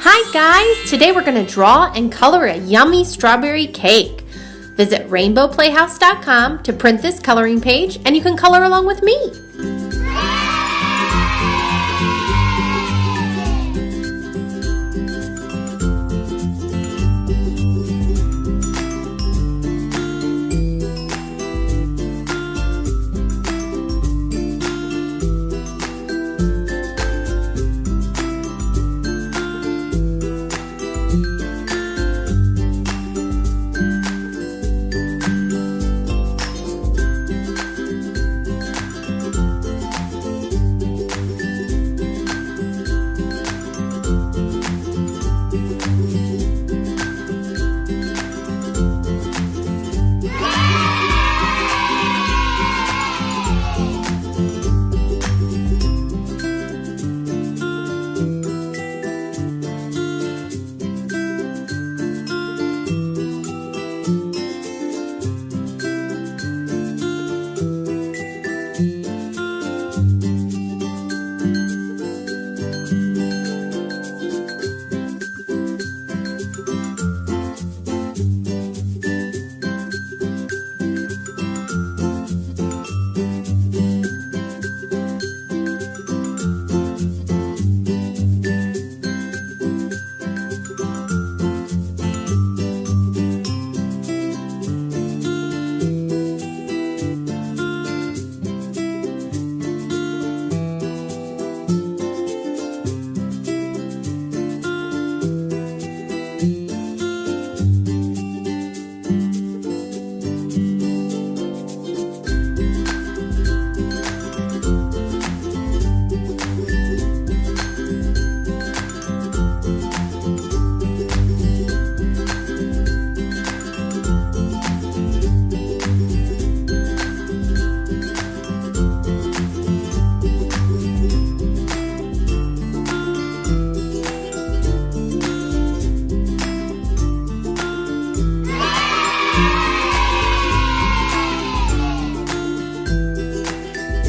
Hi guys! Today we're going to draw and color a yummy strawberry cake. Visit rainbowplayhouse.com to print this coloring page and you can color along with me.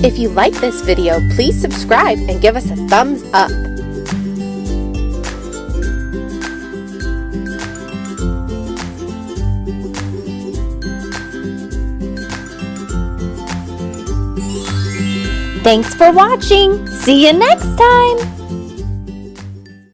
If you like this video, please subscribe and give us a thumbs up. Thanks for watching. See you next time.